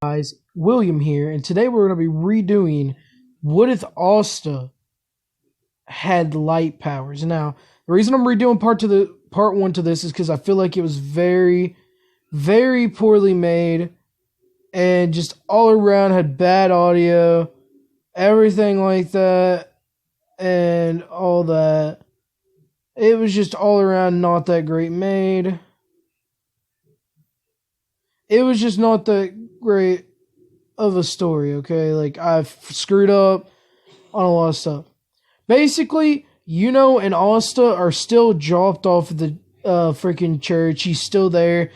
Guys, William here, and today we're going to be redoing what if Asta had light powers. Now, the reason I'm redoing part one to this is because I feel like it was very, very poorly made, and just all around had bad audio, everything like that, and all that. It was just all around not that great made. It was just not that great of a story, okay? Like, I've screwed up on a lot of stuff. Basically, and Asta are still dropped off of the freaking church. He's still there.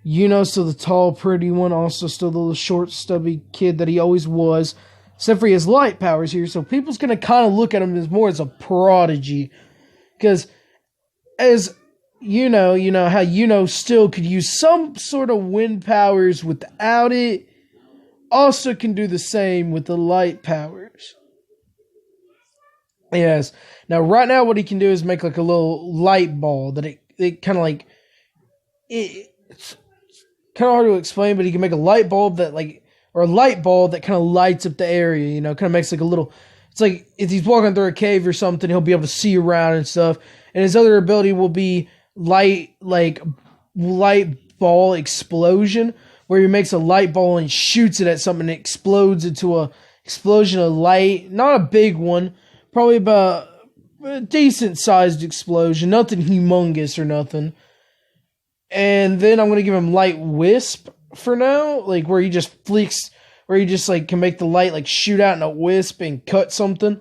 Still the tall, pretty one. Also, still the little short, stubby kid that he always was. Except for he has light powers here, so people's going to kind of look at him as more as a prodigy. Because, as how still could use some sort of wind powers without it. Also can do the same with the light powers. Yes. Now, right now, what he can do is make like a little light ball that it kind of like it's kind of hard to explain, but he can make a light bulb or a light ball that kind of lights up the area. Kind of makes like a little. It's like if he's walking through a cave or something, he'll be able to see around and stuff. And his other ability will be light ball explosion, where he makes a light ball and shoots it at something and it explodes into a explosion of light. Not a big one, probably about a decent sized explosion, nothing humongous or nothing. And then I'm gonna give him light wisp for now, like where he just can make the light shoot out in a wisp and cut something.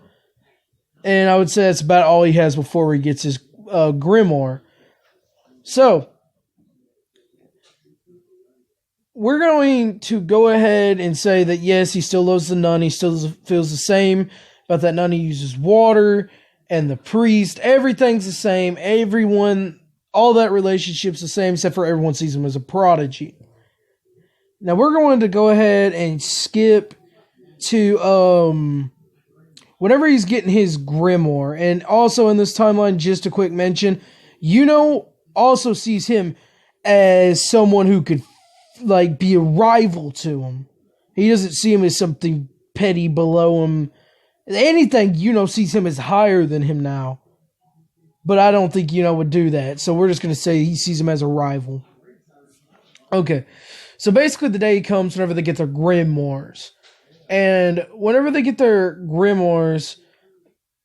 And I would say that's about all he has before he gets his grimoire. So we're going to go ahead and say that yes, he still loves the nun. He still feels the same about that nun. He uses water and the priest. Everything's the same. Everyone, all that relationship's the same, except for everyone sees him as a prodigy. Now we're going to go ahead and skip to whenever he's getting his grimoire. And also in this timeline, just a quick mention, also sees him as someone who could be a rival to him. He doesn't see him as something petty below him. Anything, sees him as higher than him now. But I don't think would do that. So we're just going to say he sees him as a rival. Okay. So basically the day comes whenever they get their grimoires. And whenever they get their grimoires,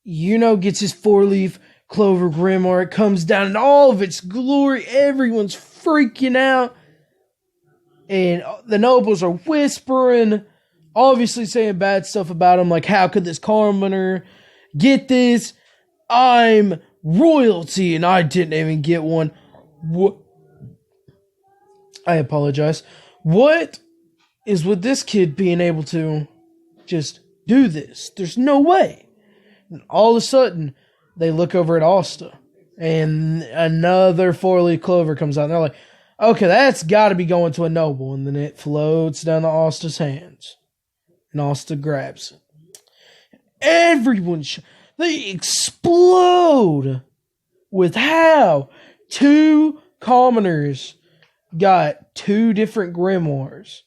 gets his 4-leaf clover grimoire. It comes down in all of its glory. Everyone's freaking out. And the nobles are whispering, obviously saying bad stuff about him, like, how could this commoner get this? I'm royalty, and I didn't even get one. What? I apologize. What is with this kid being able to just do this? There's no way. And all of a sudden, they look over at Asta, and another 4-leaf clover comes out, and they're like, okay, that's got to be going to a noble. And then it floats down to Asta's hands. And Asta grabs it. Everyone, they explode with how 2 commoners got 2 different grimoires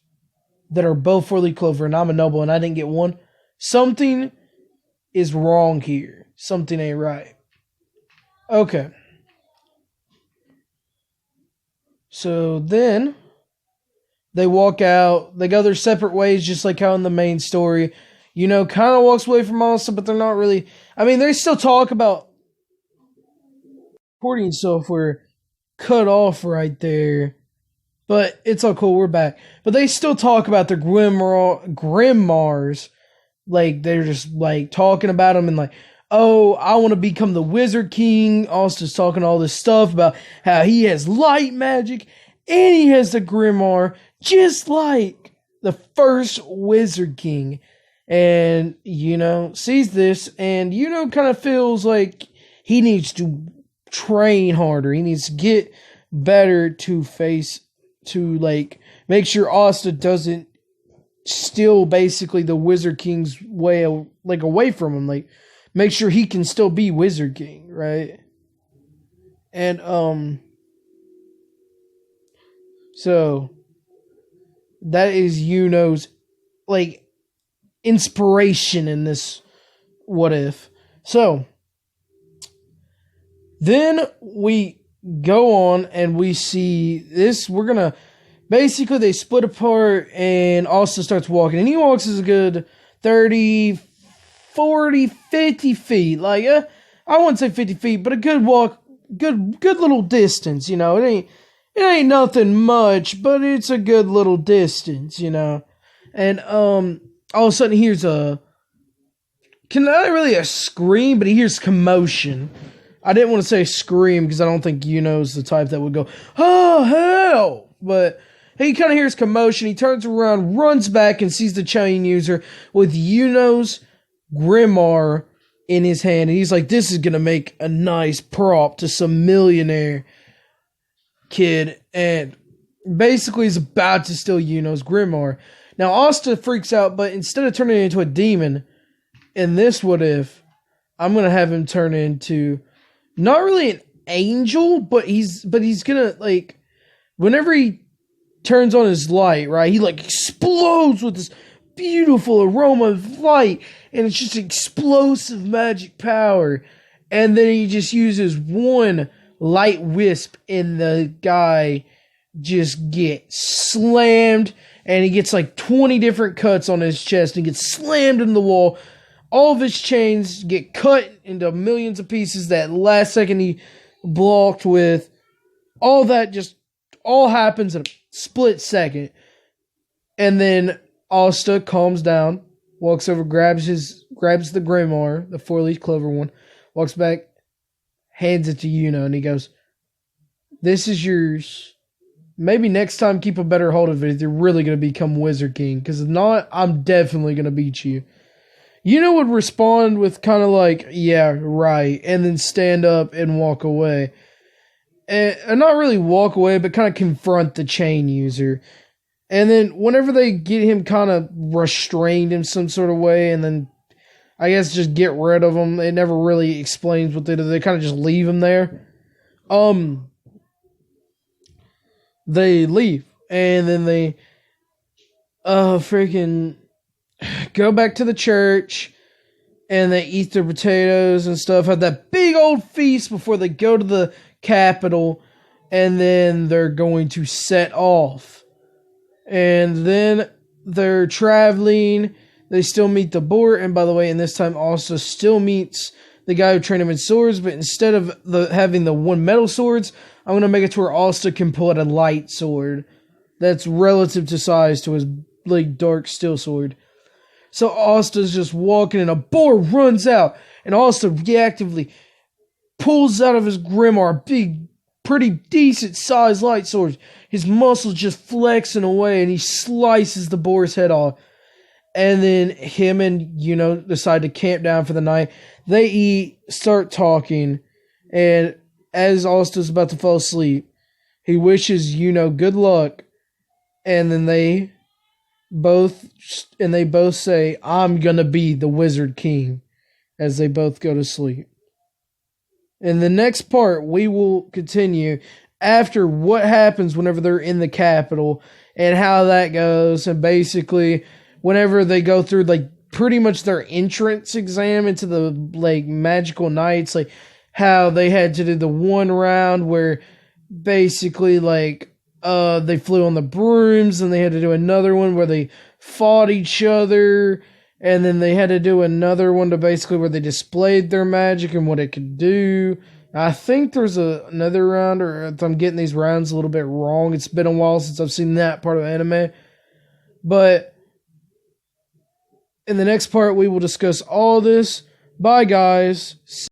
that are both 4-leaf clover, and I'm a noble and I didn't get one. Something is wrong here. Something ain't right. Okay. So then they walk out. They go their separate ways, just like how in the main story. Kind of walks away from Asta, but they're not really. I mean, they still talk about recording software cut off right there. But it's all cool. We're back. But they still talk about their grimoires. Like, they're just, talking about them and, oh, I want to become the Wizard King. Asta's talking all this stuff about how he has light magic and he has the grimoire just like the first Wizard King. And, sees this and, kind of feels like he needs to train harder. He needs to get better to make sure Asta doesn't steal basically the Wizard King's way, away from him. Make sure he can still be Wizard King, right? And, so That is Yuno's like inspiration in this what if. So then we go on and we see this. We're gonna basically they split apart and Austin starts walking, and he walks as a good 30, 40, 50 feet. Like I wouldn't say 50 feet, but a good walk, good little distance. You know, it ain't nothing much, but it's a good little distance. You know, and all of a sudden he hears not really a scream, but he hears commotion. I didn't want to say scream because I don't think Yuno's the type that would go, oh, hell! But he kind of hears commotion. He turns around, runs back, and sees the chain user with Yuno's grimoire in his hand. And he's like, this is going to make a nice prop to some millionaire kid. And basically he's about to steal Yuno's grimoire. Now, Asta freaks out, but instead of turning into a demon, in this what if, I'm going to have him turn into not really an angel, but he's gonna, like, whenever he turns on his light, right, he, like, explodes with this beautiful aroma of light, and it's just explosive magic power, and then he just uses one light wisp, and the guy just gets slammed, and he gets, like, 20 different cuts on his chest, and gets slammed into the wall. All of his chains get cut into millions of pieces that last second he blocked with. All that just all happens in a split second. And then Asta calms down, walks over, grabs the grimoire, the 4-leaf clover one, walks back, hands it to Yuno, and he goes, this is yours. Maybe next time keep a better hold of it if you're really going to become Wizard King. Because if not, I'm definitely going to beat you. Yuno would respond with kind of like, yeah, right, and then stand up and walk away. And not really walk away, but kind of confront the chain user. And then whenever they get him kind of restrained in some sort of way, and then I guess just get rid of him, it never really explains what they do. They kind of just leave him there. They leave, and then they freaking go back to the church, and they eat their potatoes and stuff, have that big old feast before they go to the capital, and then they're going to set off. And then they're traveling, they still meet the boar, and by the way, in this time also still meets the guy who trained him in swords, but instead of having the one metal swords, I'm going to make it to where Asta can pull out a light sword that's relative to size to his like dark steel sword. So Asta's just walking, and a boar runs out, and Asta reactively pulls out of his grimoire a big, pretty decent sized light sword. His muscles just flexing away, and he slices the boar's head off. And then him and Yuno decide to camp down for the night. They eat, start talking, and as Asta's about to fall asleep, he wishes Yuno good luck, and then they both say, I'm gonna be the Wizard King, as they both go to sleep. In the next part, we will continue after what happens whenever they're in the capital and how that goes, and basically whenever they go through like pretty much their entrance exam into the like magical nights, like how they had to do the one round where basically like they flew on the brooms, and they had to do another one where they fought each other, and then they had to do another one to basically where they displayed their magic and what it could do. I think there's another round, or if I'm getting these rounds a little bit wrong, it's been a while since I've seen that part of anime. But in the next part, we will discuss all this. Bye, guys. See